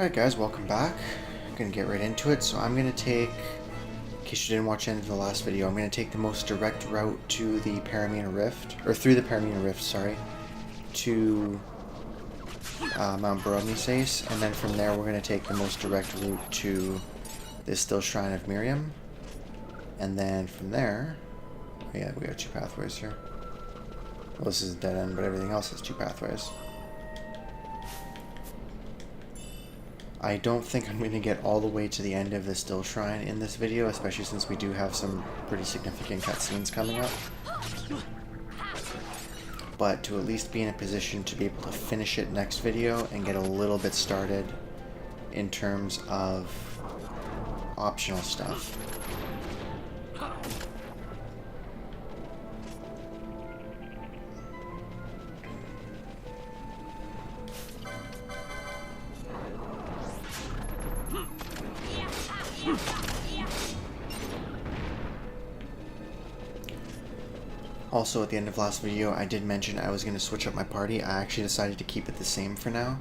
Alright guys, welcome back. I'm gonna get right into it. So I'm gonna take, in case you didn't watch the end of the last video, I'm gonna take the most direct route to the Paramina Rift, or through the Paramina Rift, sorry, to Mount Bur-Omisace, and then from there we're gonna take the most direct route to the Still Shrine of Miriam, and then from there, oh yeah, we got two pathways here. Well, this is a dead end, but everything else has two pathways. I don't think I'm going to get all the way to the end of the Still Shrine in this video, especially since we do have some pretty significant cutscenes coming up. But to at least be in a position to be able to finish it next video and get a little bit started in terms of optional stuff. Also, at the end of last video, I did mention I was going to switch up my party. I actually decided to keep it the same for now,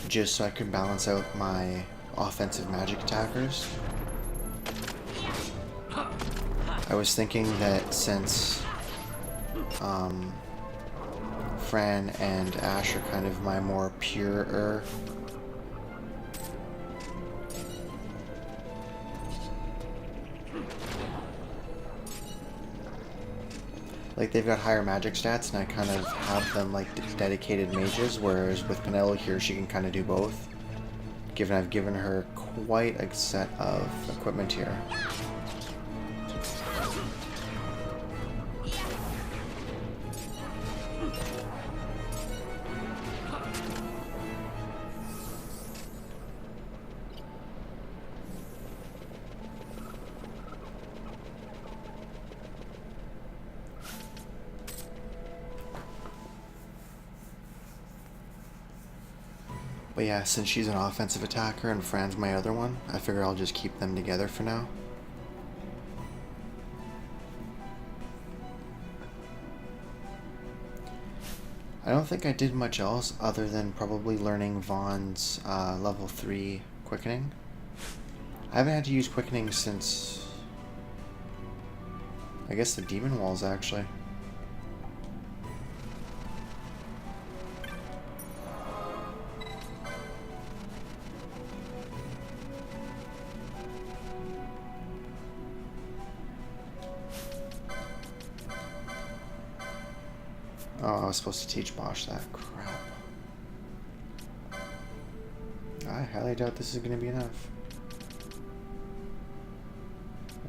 just so I could balance out my offensive magic attackers. I was thinking that since Fran and Ash are kind of my more pure like, they've got higher magic stats, and I kind of have them like dedicated mages, whereas with Penelo here, she can kind of do both, given I've given her quite a set of equipment here. But yeah, since she's an offensive attacker and Fran's my other one, I figure I'll just keep them together for now. I don't think I did much else other than probably learning Vaughn's level 3 quickening. I haven't had to use quickening since, I guess, the Demon Walls, actually. Oh, I was supposed to teach Bosch that. Crap. I highly doubt this is going to be enough.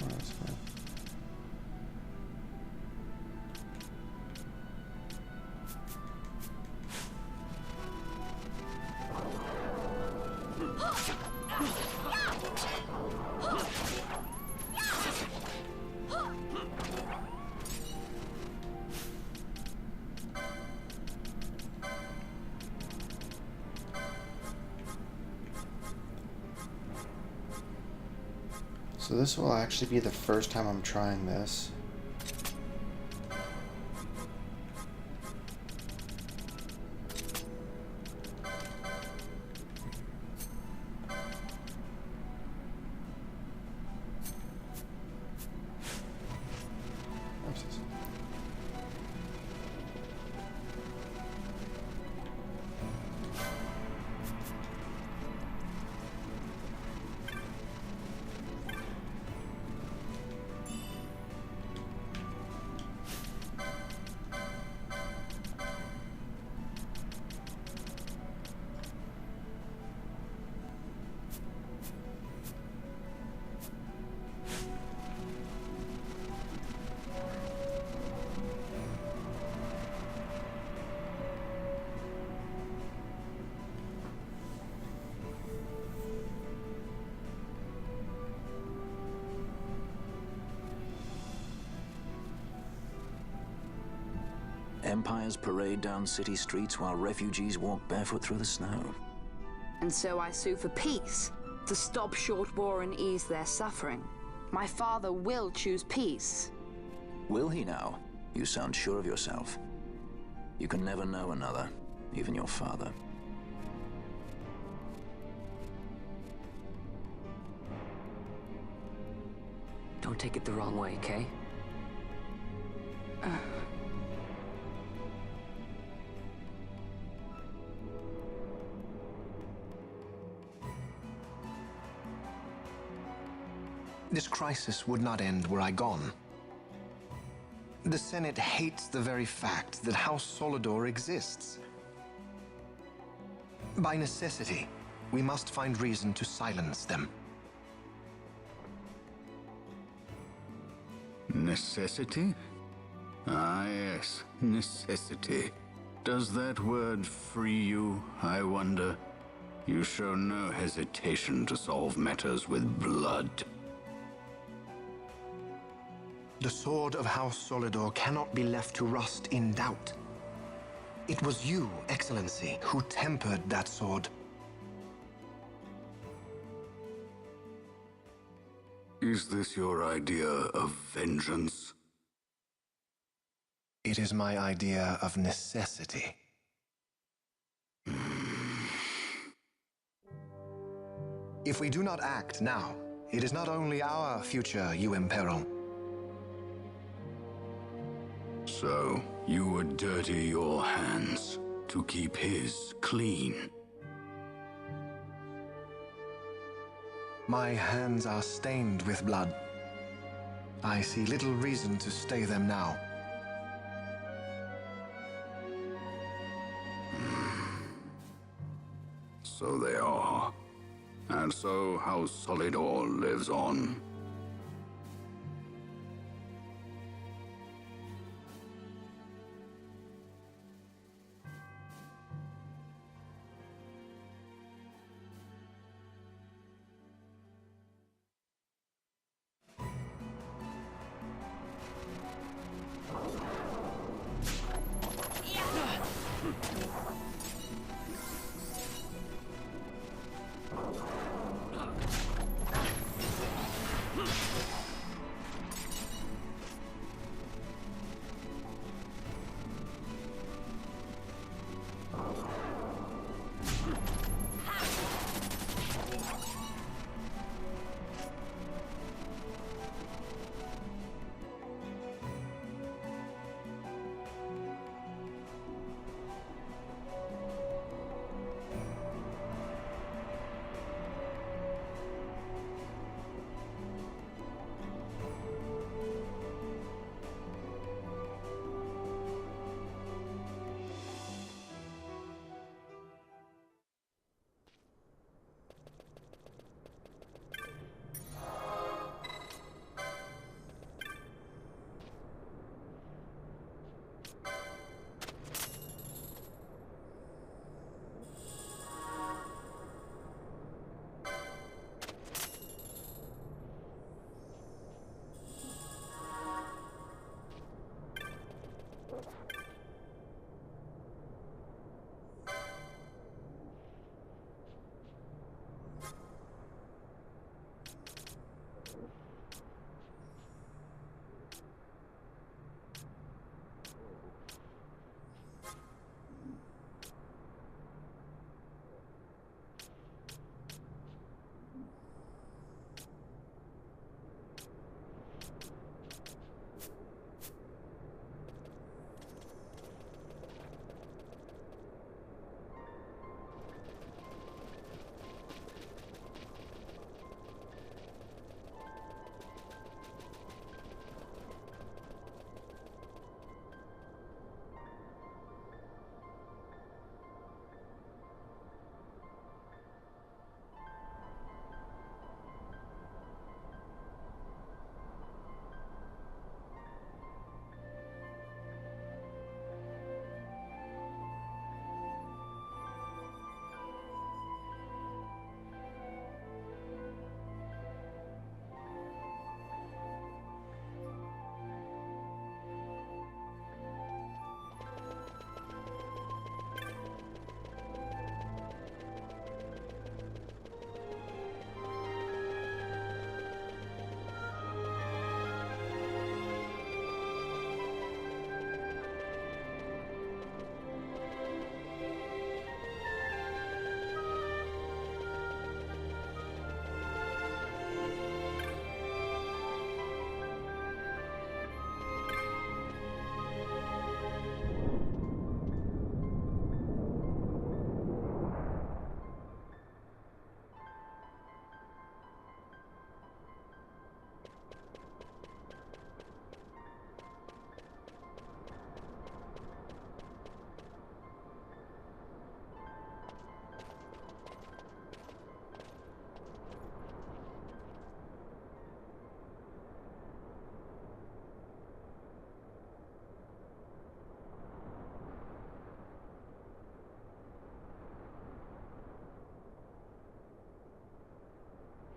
Oh, that's fine. So this will actually be the first time I'm trying this. Empires parade down city streets while refugees walk barefoot through the snow. And so I sue for peace, to stop short war and ease their suffering. My father will choose peace. Will he now? You sound sure of yourself. You can never know another, even your father. take it the wrong way, Kay. This crisis would not end were I gone. The Senate hates the very fact that House Solidor exists. By necessity, we must find reason to silence them. Necessity? Ah, yes, necessity. Does that word free you, I wonder? You show no hesitation to solve matters with blood. The sword of House Solidor cannot be left to rust in doubt. It was you, Excellency, who tempered that sword. Is this your idea of vengeance? It is my idea of necessity. If we do not act now, it is not only our future you imperil. So, you would dirty your hands to keep his clean. My hands are stained with blood. I see little reason to stay them now. So they are. And so House Solidor lives on.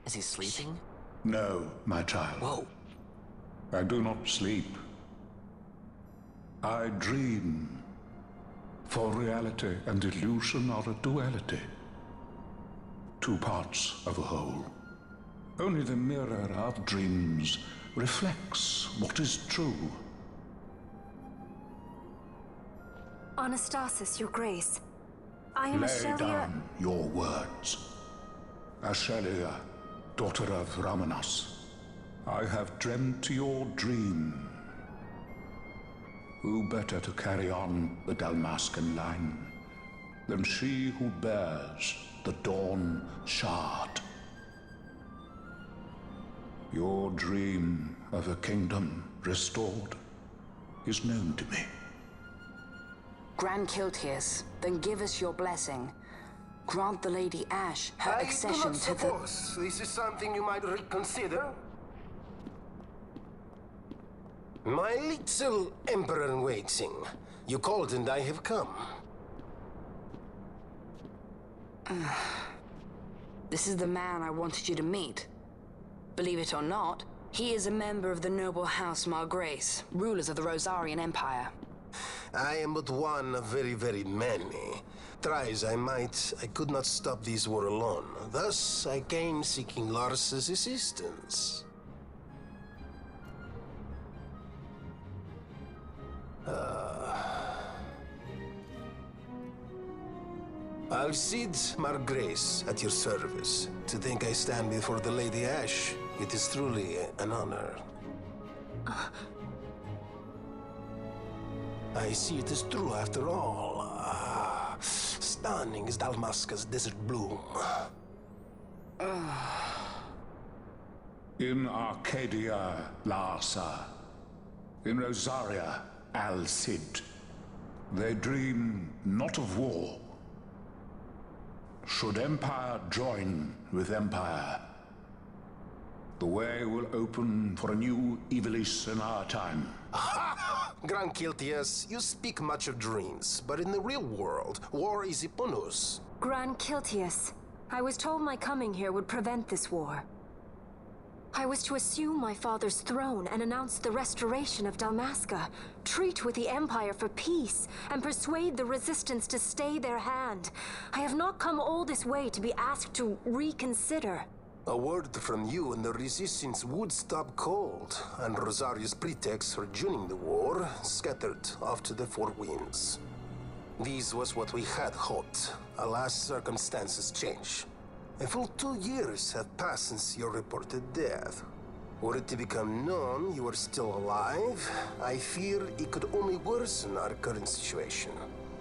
Is he sleeping? No, my child. Whoa. I do not sleep. I dream. For reality and illusion are a duality. Two parts of a whole. Only the mirror of dreams reflects what is true. Anastasis, Your Grace. I am Lay Ashelia. down your words. Ashelia, daughter of Ramenas, I have dreamt your dream. Who better to carry on the Dalmascan line than she who bears the Dawn Shard? Your dream of a kingdom restored is known to me. Grand Kiltias, then give us your blessing. Grant the Lady Ash her accession to the... suppose this is something you might reconsider. My little Emperor-in-waiting. You called and I have come. This is the man I wanted you to meet. Believe it or not, he is a member of the noble house Margrace, rulers of the Rosarian Empire. I am but one of very, very many. Try as I might, I could not stop this war alone. Thus, I came seeking Lars's assistance. Alcide Margrace at your service. To think I stand before the Lady Ash, it is truly an honor. I see it is true after all. Stunning is Dalmasca's desert bloom. In Arcadia, Larsa. In Rosaria, Alcid. They dream not of war. Should Empire join with Empire, the way will open for a new Ivalice in our time. Grand Kiltias, you speak much of dreams, but in the real world, war is upon us. Grand Kiltias, I was told my coming here would prevent this war. I was to assume my father's throne and announce the restoration of Dalmasca, treat with the Empire for peace, and persuade the Resistance to stay their hand. I have not come all this way to be asked to reconsider. A word from you and the Resistance would stop cold, and Rosaria's pretext for joining the war scattered off to the four winds. This was what we had hoped. Alas, circumstances change. A full 2 years have passed since your reported death. Were it to become known you are still alive, I fear it could only worsen our current situation.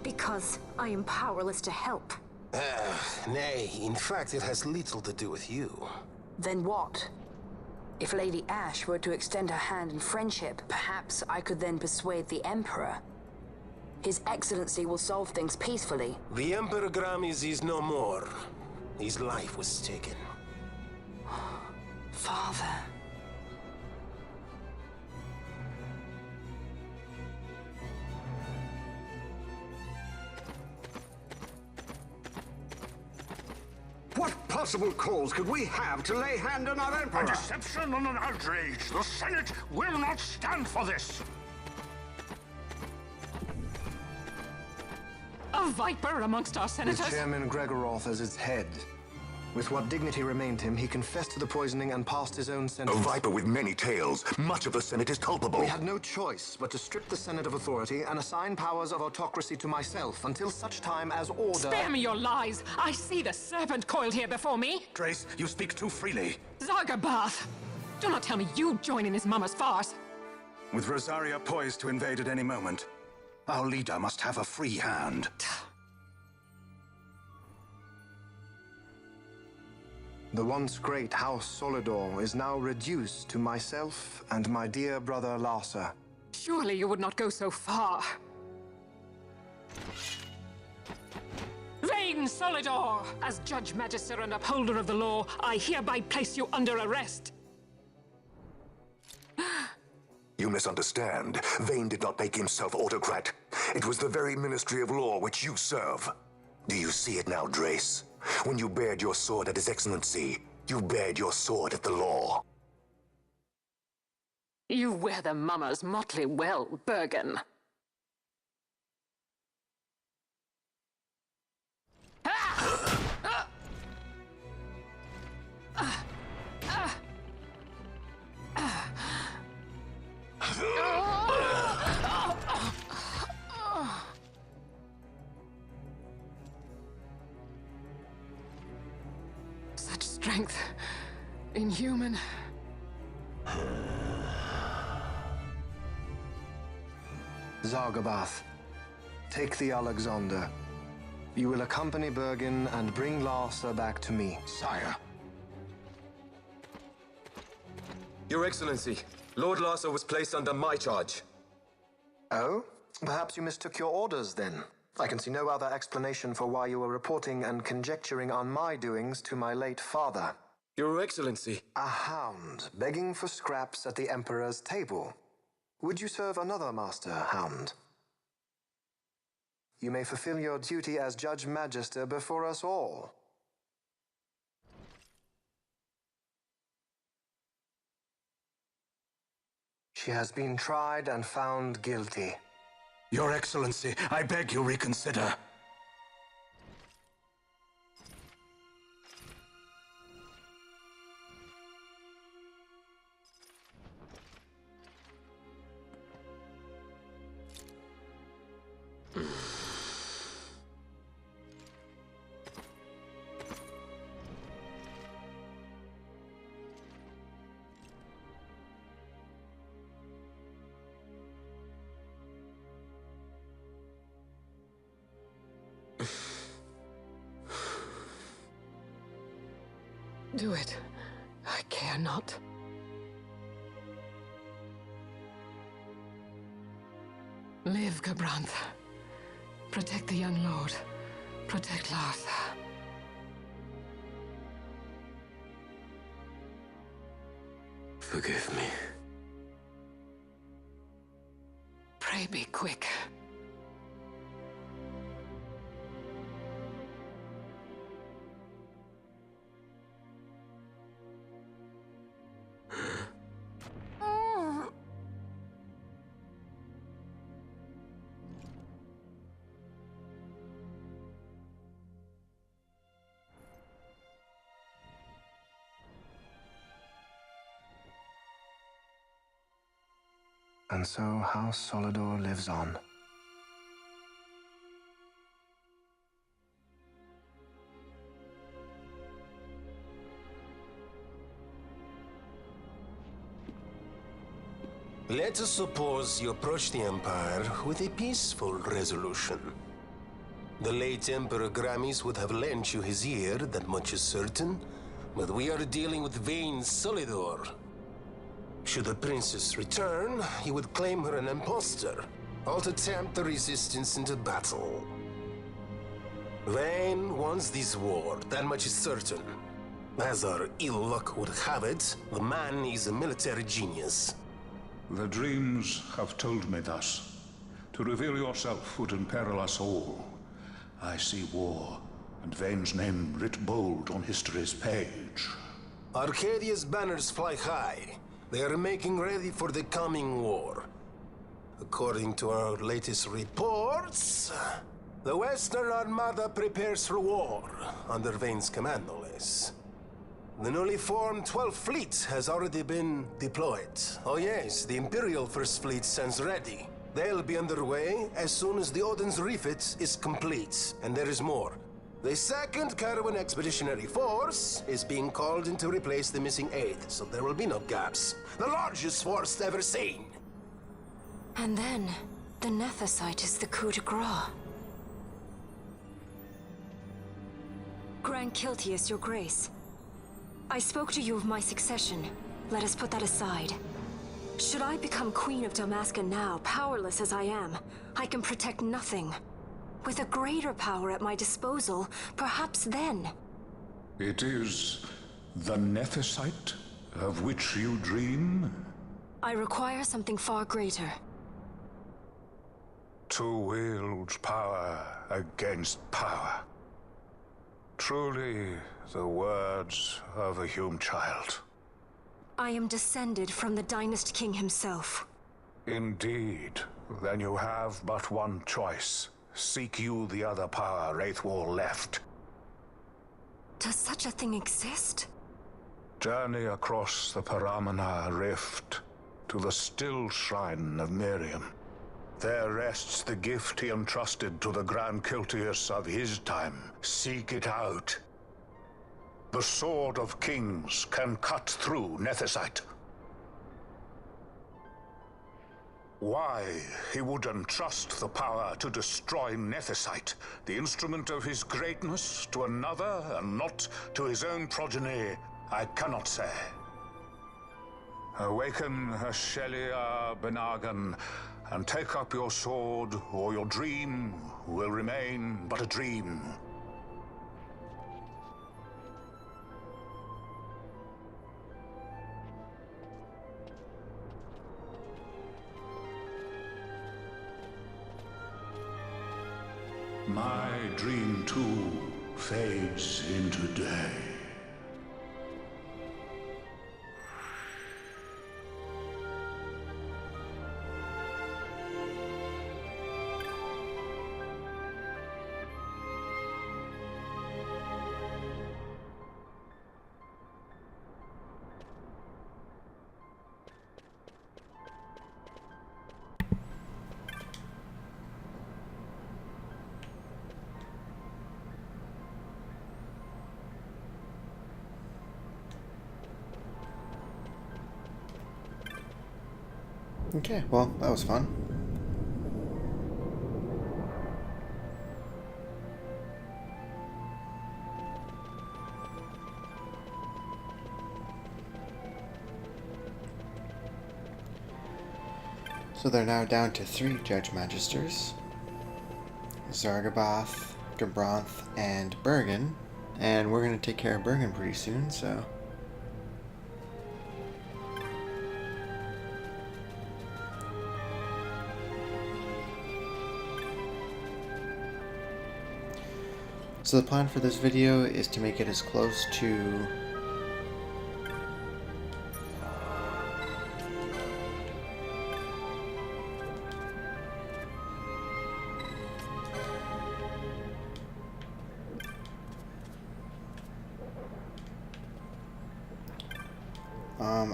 Because I am powerless to help. Nay, in fact it has little to do with you. Then what? If Lady Ash were to extend her hand in friendship, perhaps I could then persuade the Emperor. His Excellency will solve things peacefully. The Emperor Gramis is no more. His life was taken. Father. What possible cause could we have to lay hand on our Emperor? A deception and an outrage. The Senate will not stand for this. A viper amongst our senators? With Chairman Gregoroth as its head. With what dignity remained him, he confessed to the poisoning and passed his own A sentence. viper with many tails. Much of the Senate is culpable. We had no choice but to strip the Senate of authority and assign powers of autocracy to myself until such time as order... Spare me your lies! I see the serpent coiled here before me! Grace, you speak too freely. Zargabath! Do not tell me you join in his mama's farce! With Rosaria poised to invade at any moment, our leader must have a free hand. The once great House Solidor is now reduced to myself and my dear brother Larsa. Surely you would not go so far. Vain Solidor! As Judge Magister and upholder of the law, I hereby place you under arrest. You misunderstand. Vane did not make himself autocrat. It was the very Ministry of Law which you serve. Do you see it now, Drace? When you bared your sword at His Excellency, You bared your sword at the law. You wear the mummer's motley well, Bergen. Such strength. Inhuman. Zargabath, take the Alexander. You will accompany Bergen and bring Larsa back to me. Sire. Your Excellency, Lord Larsa was placed under my charge. Oh? Perhaps you mistook your orders then. I can see no other explanation for why you were reporting and conjecturing on my doings to my late father. Your Excellency. A hound begging for scraps at the Emperor's table. Would you serve another master, Hound? You may fulfill your duty as Judge Magister before us all. She has been tried and found guilty. Your Excellency, I beg you reconsider. Do it. I care not. Live, Gabrantha. Protect the young lord. Protect Larsa. Forgive me. Pray be quick. And so House Solidor lives on. Let us suppose you approach the Empire with a peaceful resolution. The late Emperor Gramis would have lent you his ear, that much is certain, but we are dealing with vain Solidor. Should the princess return, he would claim her an impostor, or to tempt the resistance into battle. Vayne wants this war, that much is certain. As our ill luck would have it, the man is a military genius. The dreams have told me thus. To reveal yourself would imperil us all. I see war, and Vayne's name writ bold on history's page. Arcadia's banners fly high. They are making ready for the coming war. According to our latest reports, the Western Armada prepares for war under Vayne's command, no less. The newly formed 12th Fleet has already been deployed. Oh yes, the Imperial First Fleet stands ready. They'll be underway as soon as the Odin's refit is complete. And there is more. The 2nd Caravan Expeditionary Force is being called in to replace the missing 8th, so there will be no gaps. The largest force ever seen. And then, the Nethicite is the coup de grace. Grand Kiltius, your grace. I spoke to you of my succession. Let us put that aside. Should I become Queen of Dalmasca now, powerless as I am, I can protect nothing. With a greater power at my disposal, perhaps then. It is the Nethicite of which you dream? I require something far greater. To wield power against power. Truly, the words of a human child. I am descended from the Dynast King himself. Indeed. Then you have but one choice. Seek you the other power Wraithwall left. Does such a thing exist? Journey across the Paramana Rift to the still shrine of Miriam. There rests the gift he entrusted to the Grand Kiltius of his time. Seek it out. The Sword of Kings can cut through Nethicite. Why he would entrust the power to destroy Nethicite, the instrument of his greatness, to another and not to his own progeny, I cannot say. Awaken Shelia Benagan and take up your sword, or your dream will remain but a dream. My dream, too, fades into day. Okay, well, that was fun. So they're now down to 3 Judge Magisters. Zargaboth, Gabranth, and Bergen. And we're going to take care of Bergen pretty soon, so... So the plan for this video is to make it as close to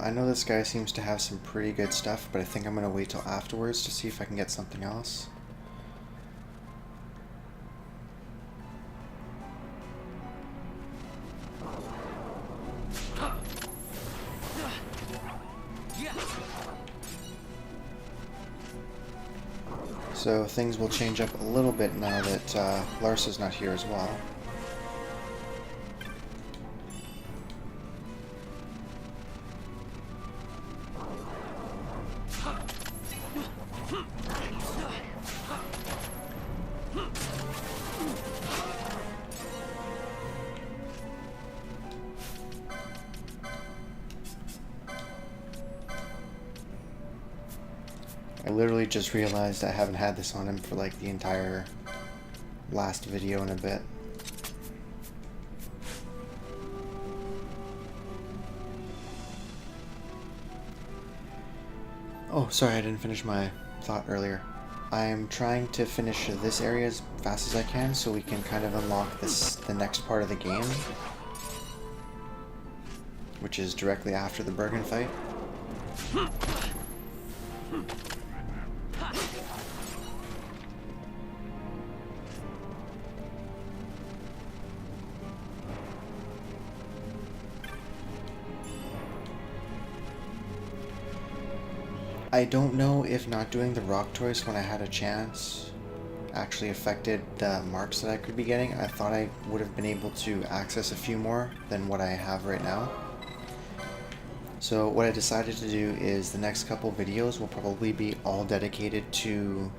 I know this guy seems to have some pretty good stuff, but I think I'm going to wait till afterwards to see if I can get something else. So things will change up a little bit now that Larsa's not here as well. I literally just realized I haven't had this on him for like the entire last video in a bit. Oh, sorry, I didn't finish my thought earlier. I'm trying to finish this area as fast as I can so we can kind of unlock the next part of the game, which is directly after the Bergen fight. I don't know if not doing the rock choice when I had a chance actually affected the marks that I could be getting. I thought I would have been able to access a few more than what I have right now. So what I decided to do is the next couple videos will probably be all dedicated to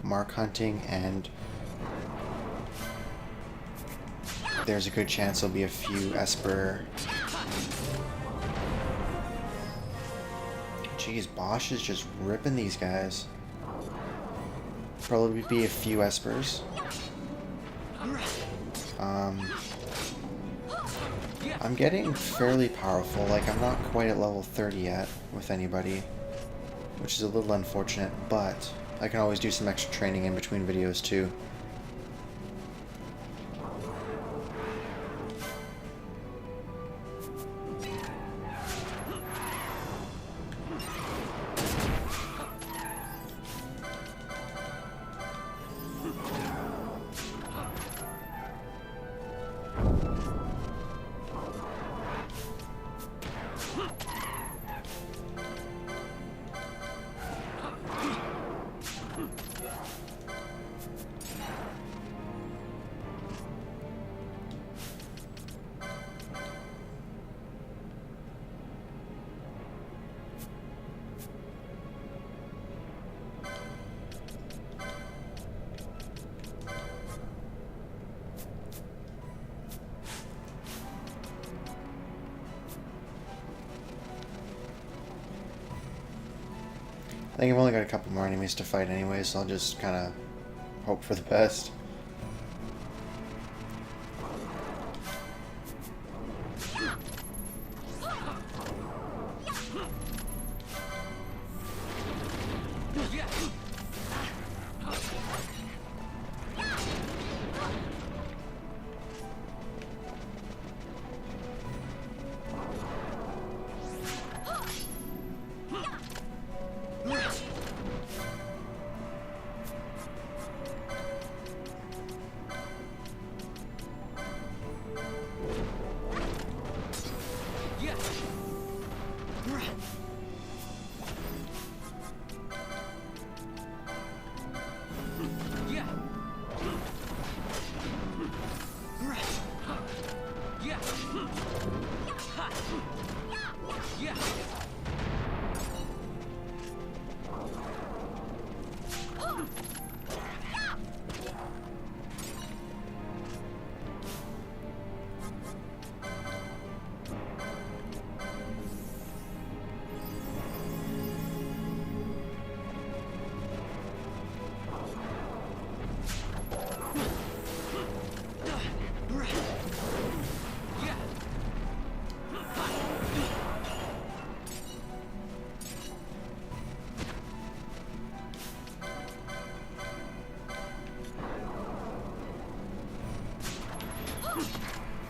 mark hunting, and there's a good chance there'll be a few Esper. Jeez, Bosch is just ripping these guys. Probably be a few Espers. I'm getting fairly powerful. Like, I'm not quite at level 30 yet with anybody, which is a little unfortunate, but I can always do some extra training in between videos too. I think I've only got a couple more enemies to fight anyway, so I'll just kind of hope for the best.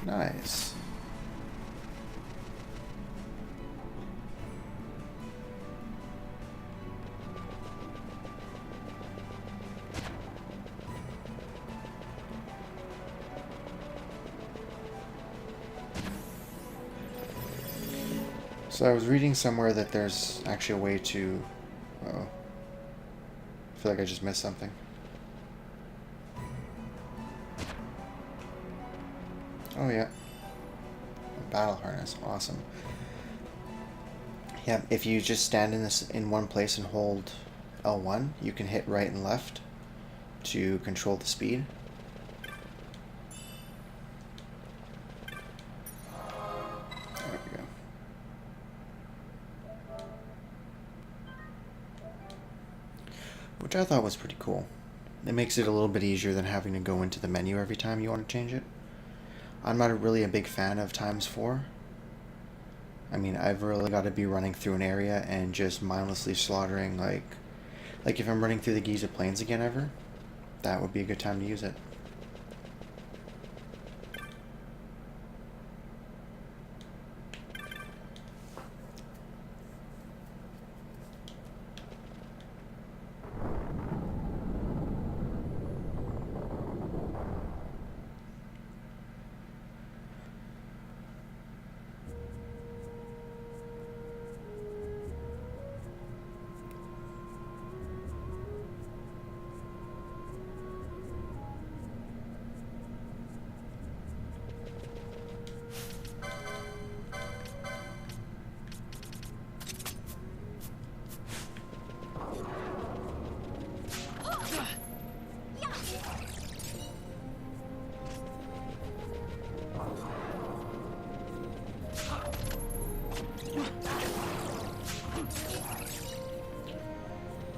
Nice. So I was reading somewhere that there's actually a way to... Uh-oh. I feel like I just missed something. Oh yeah. A battle harness. Awesome. Yeah, if you just stand in one place and hold L1, you can hit right and left to control the speed. There we go. Which I thought was pretty cool. It makes it a little bit easier than having to go into the menu every time you want to change it. I'm not really a big fan of ×4. I mean, I've really got to be running through an area and just mindlessly slaughtering, like if I'm running through the Giza Plains again ever, that would be a good time to use it.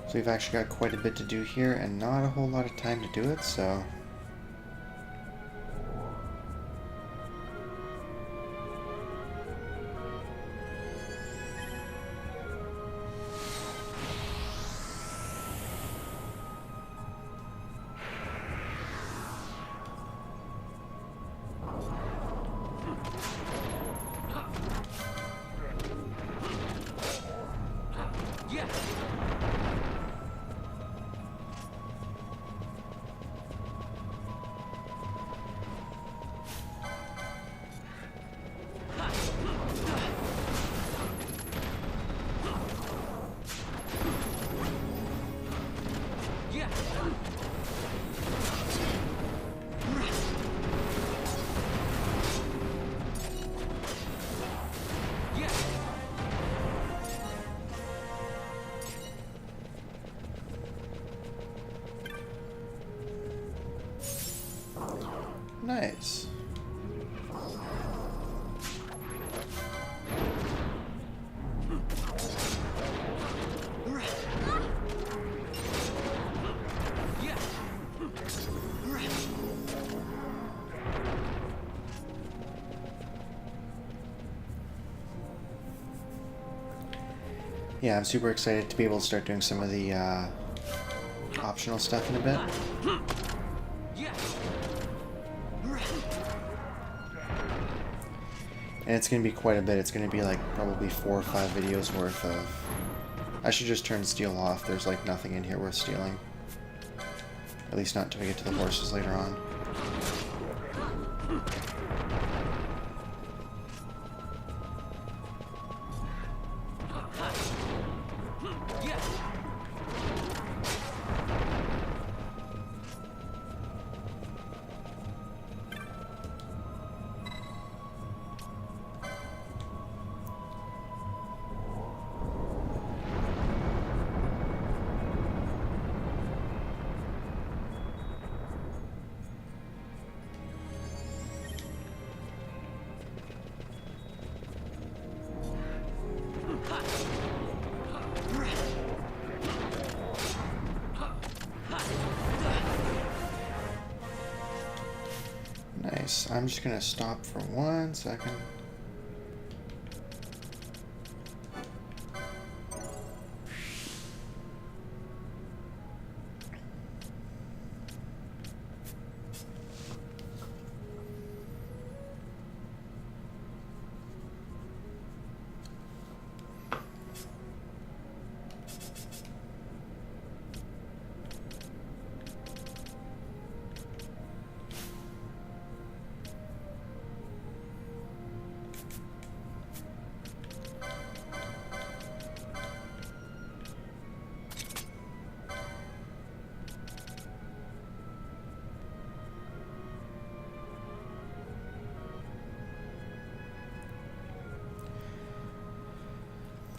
So we've actually got quite a bit to do here and not a whole lot of time to do it, so... Yeah, I'm super excited to be able to start doing some of the optional stuff in a bit. And it's going to be quite a bit. It's going to be like probably 4 or 5 videos worth of... I should just turn steal off. There's like nothing in here worth stealing. At least not until we get to the horses later on. Nice. I'm just gonna stop for 1 second.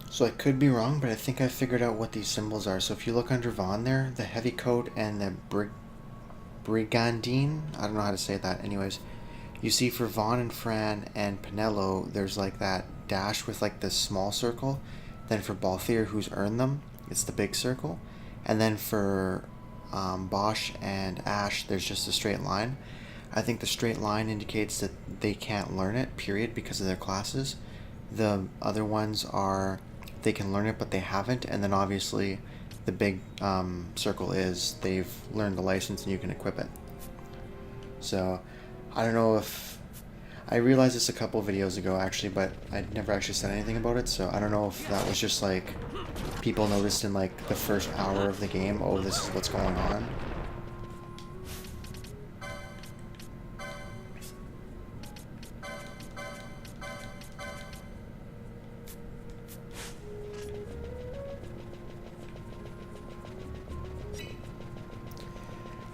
So I could be wrong, but I think I figured out what these symbols are. So if you look under Vaughn there, the heavy coat and the brigandine, I don't know how to say that. Anyways, you see for Vaughn and Fran and Pinello, there's like that dash with like this small circle. Then for Balthier, who's earned them, it's the big circle. And then for Bosch and Ash, there's just a straight line. I think the straight line indicates that they can't learn it, period, because of their classes. The other ones are... they can learn it, but they haven't. And then obviously the big circle is they've learned the license and you can equip it. So I don't know if... I realized this a couple videos ago actually, but I never actually said anything about it. So I don't know if that was just like people noticed in like the first hour of the game, oh, this is what's going on.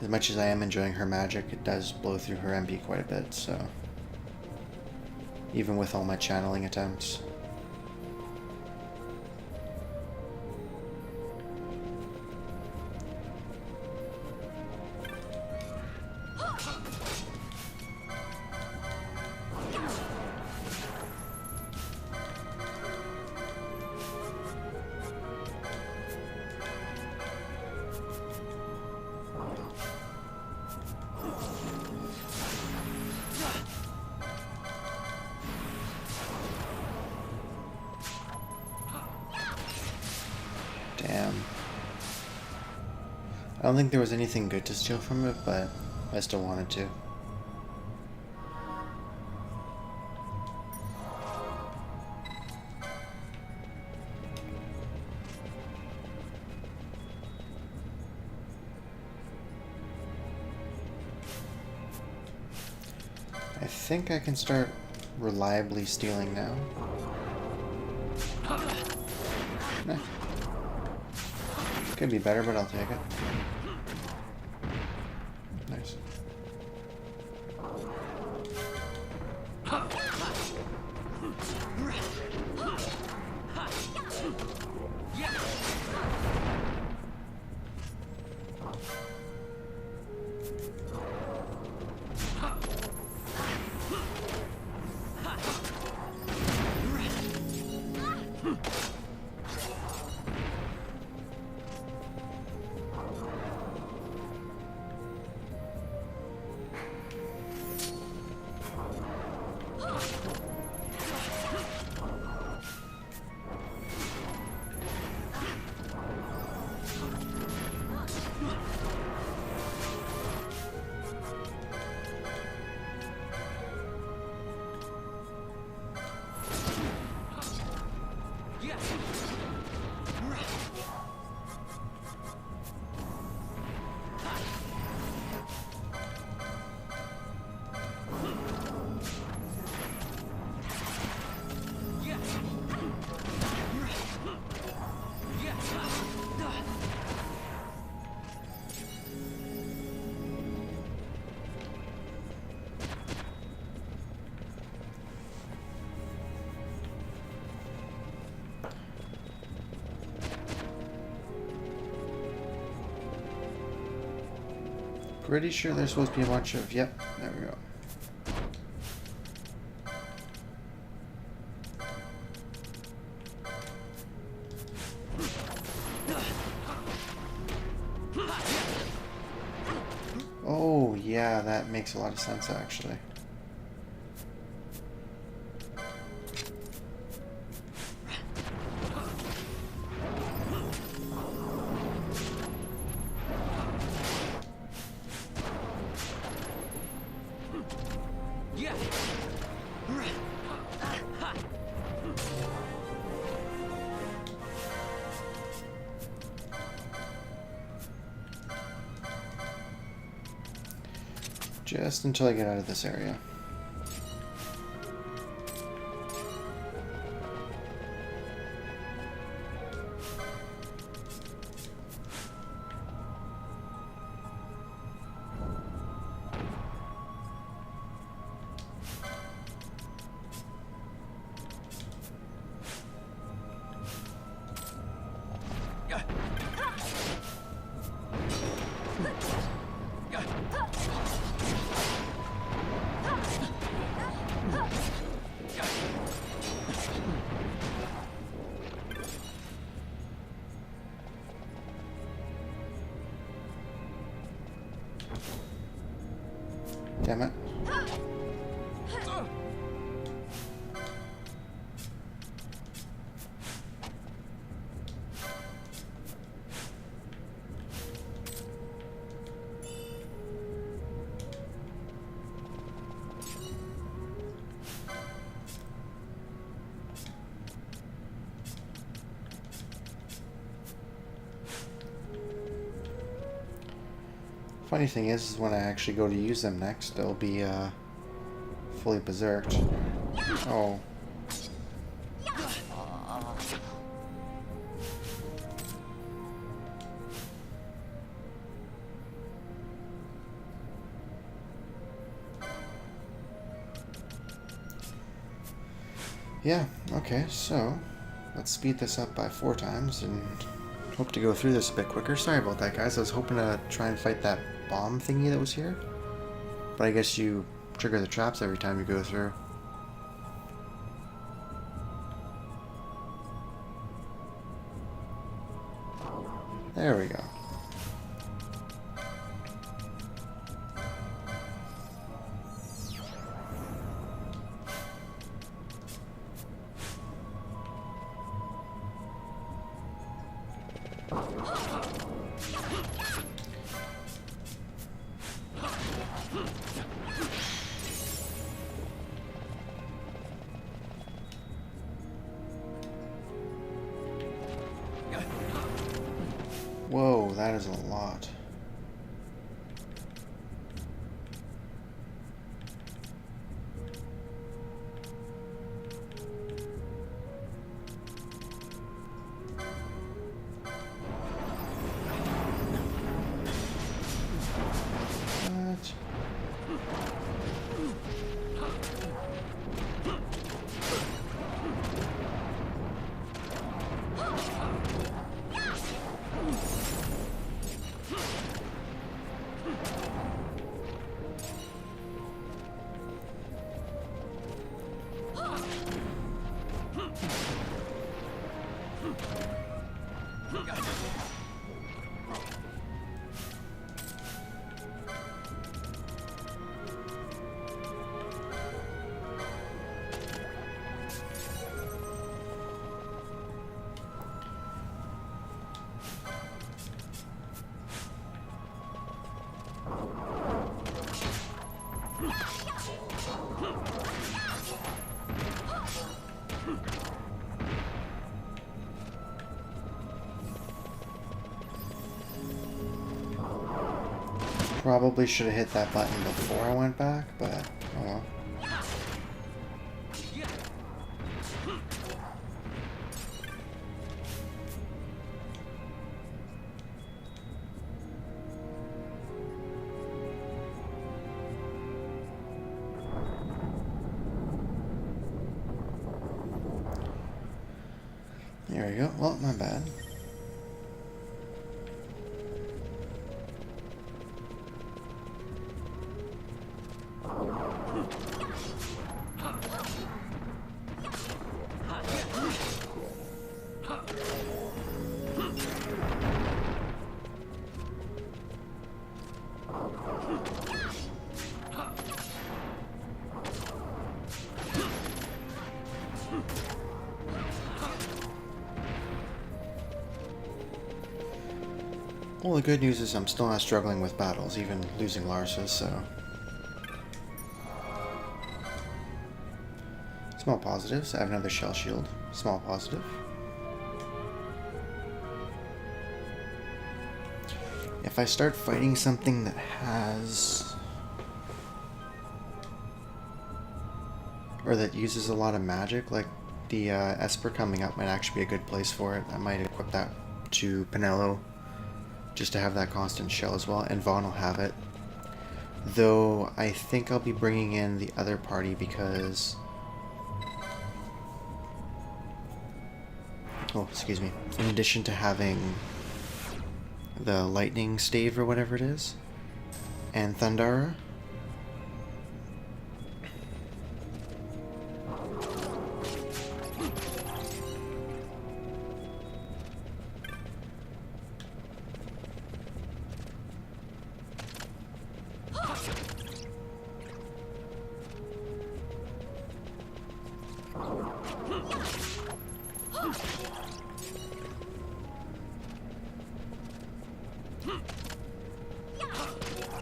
As much as I am enjoying her magic, it does blow through her MP quite a bit, so... even with all my channeling attempts. Damn. I don't think there was anything good to steal from it, but I still wanted to. I think I can start reliably stealing now. Nah. Could be better, but I'll take it. Nice. Pretty sure there's supposed to be a bunch of... Yep, there we go. Oh, yeah, that makes a lot of sense, actually. Just until I get out of this area. Damn it. Funny thing is when I actually go to use them next, they'll be fully berserked. Oh. Yeah, okay, so let's speed this up by 4 times and hope to go through this a bit quicker. Sorry about that, guys. I was hoping to try and fight that bomb thingy that was here, but I guess you trigger the traps every time you go through. There we go. Whoa, that is a lot. What? Probably should have hit that button before I went back, but oh well. There we go. Well, not bad. Well, the good news is I'm still not struggling with battles, even losing Larsa, so... Small positives. I have another shell shield. Small positive. If I start fighting something that has... or that uses a lot of magic, like the Esper coming up might actually be a good place for it. I might equip that to Penelo, just to have that constant shell as well, and Vaughn will have it. Though I think I'll be bringing in the other party because... oh, excuse me. In addition to having the lightning stave or whatever it is, and Thundara,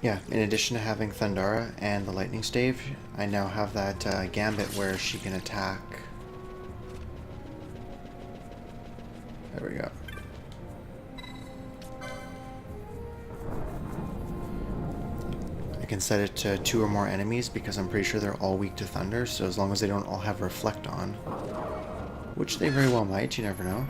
yeah, in addition to having Thundara and the lightning stave, I now have that gambit where she can attack. There we go. I can set it to 2 or more enemies because I'm pretty sure they're all weak to thunder, so as long as they don't all have reflect on, which they very well might, you never know.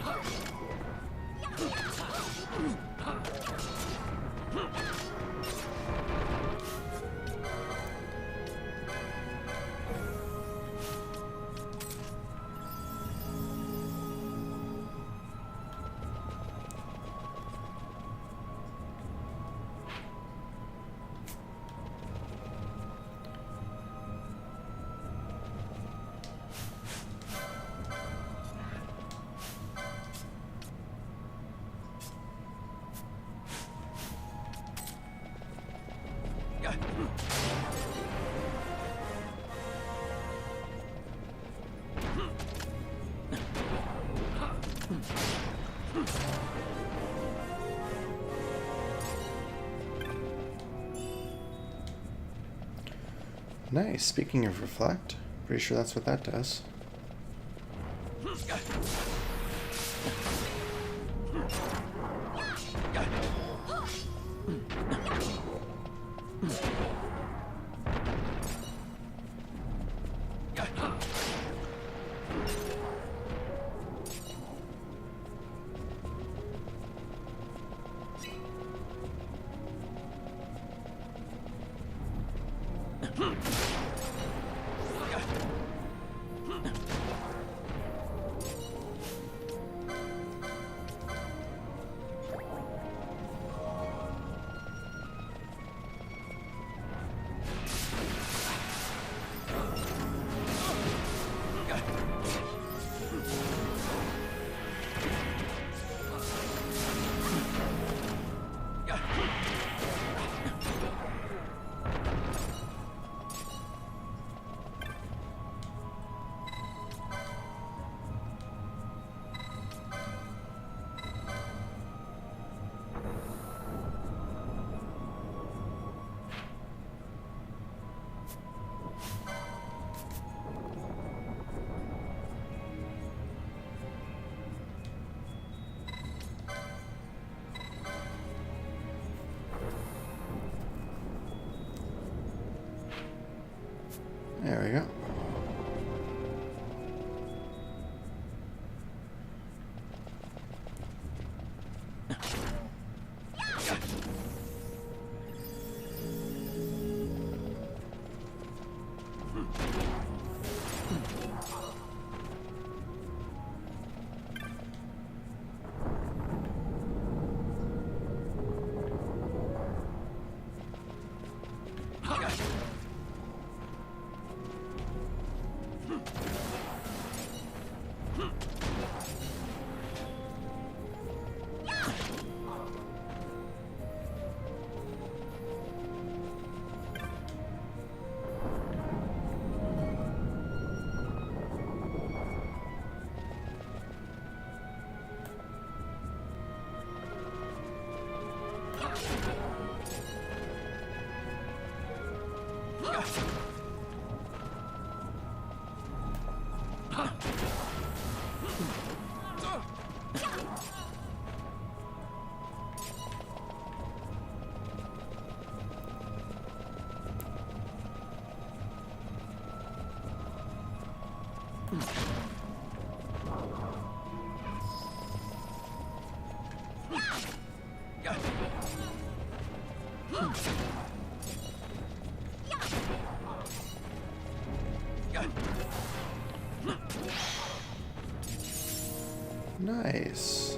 Nice. Speaking of reflect, pretty sure that's what that does. Nice.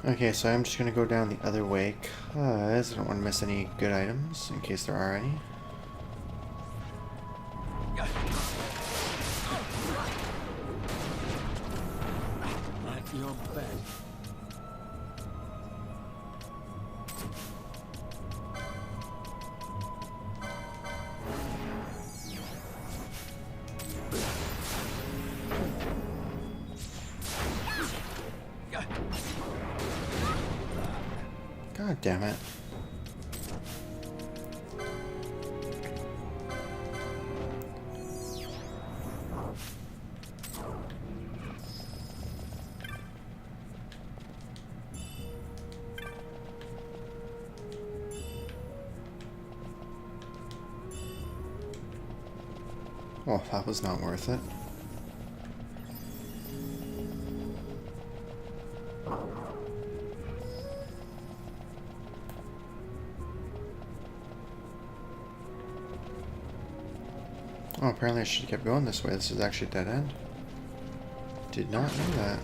Okay, so I'm just gonna go down the other way because I don't want to miss any good items in case there are any. At your best. God damn it. Well, that was not worth it. Oh, apparently I should have kept going this way. This is actually a dead end. Did not know that.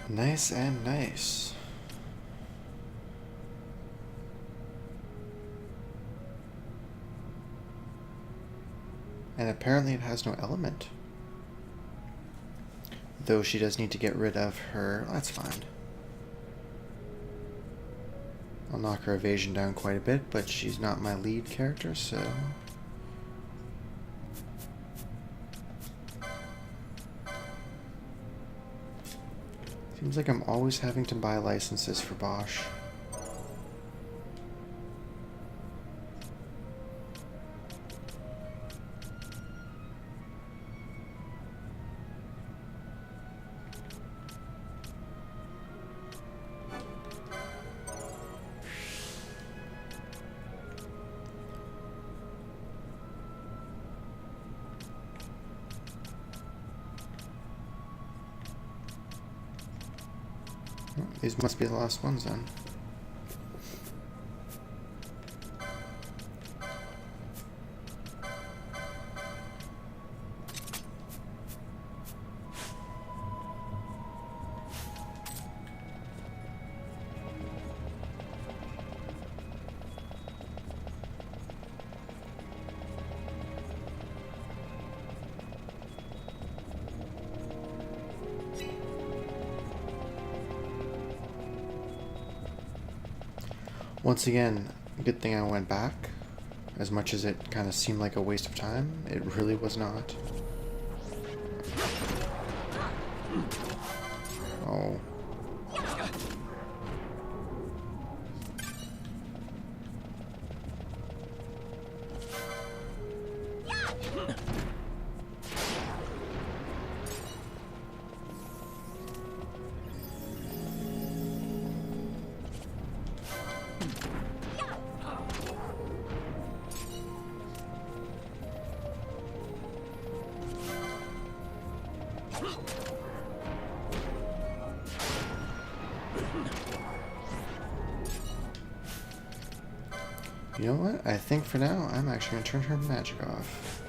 Nice and nice. And apparently it has no element. Though she does need to get rid of her... That's fine. I'll knock her evasion down quite a bit, but she's not my lead character, so... Seems like I'm always having to buy licenses for Bosch. These must be the last ones then. Once again, good thing I went back. As much as it kind of seemed like a waste of time, it really was not. Oh. You know what? I think for now, I'm actually going to turn her magic off.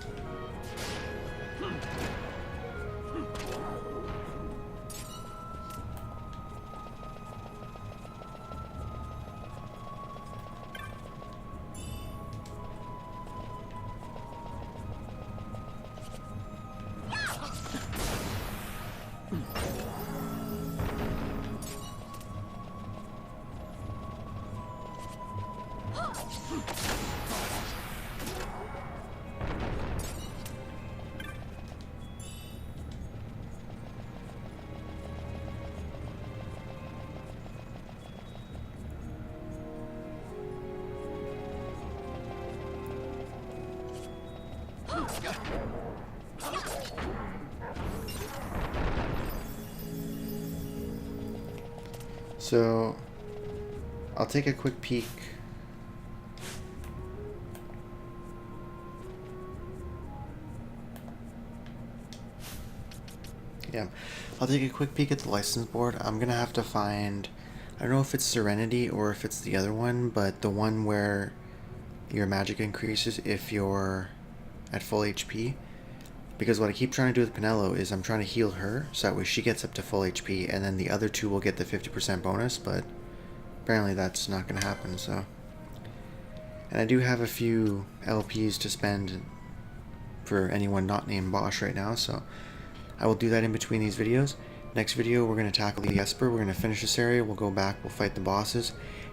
So, I'll take a quick peek. Yeah, I'll take a quick peek at the license board. I'm gonna have to find, I don't know if it's Serenity or if it's the other one, but the one where your magic increases if you're at full HP. Because what I keep trying to do with Pinello is I'm trying to heal her, so that way she gets up to full HP, and then the other two will get the 50% bonus, but apparently that's not going to happen, so. And I do have a few LPs to spend for anyone not named Bosch right now, so I will do that in between these videos. Next video, we're going to tackle the Esper, we're going to finish this area, we'll go back, we'll fight the bosses,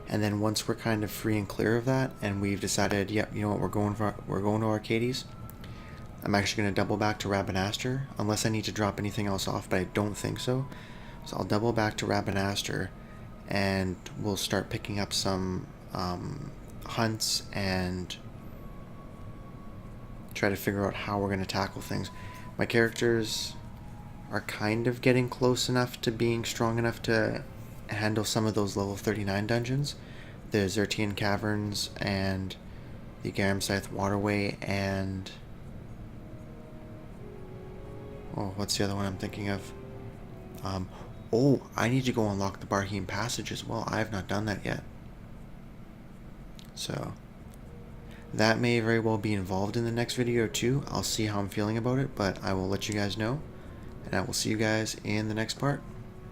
and then once we're kind of free and clear of that, and we've decided, yep, you know what, we're going to Arcades, I'm actually going to double back to Rabanastre, unless I need to drop anything else off, but I don't think so. So I'll double back to Rabanastre, and we'll start picking up some hunts and try to figure out how we're going to tackle things. My characters are kind of getting close enough to being strong enough to handle some of those level 39 dungeons. The Zertian Caverns and the Garamscythe Waterway and... oh, what's the other one I'm thinking of? Oh, I need to go unlock the Barheim Passage as well. I have not done that yet. So, that may very well be involved in the next video too. I'll see how I'm feeling about it, but I will let you guys know. And I will see you guys in the next part.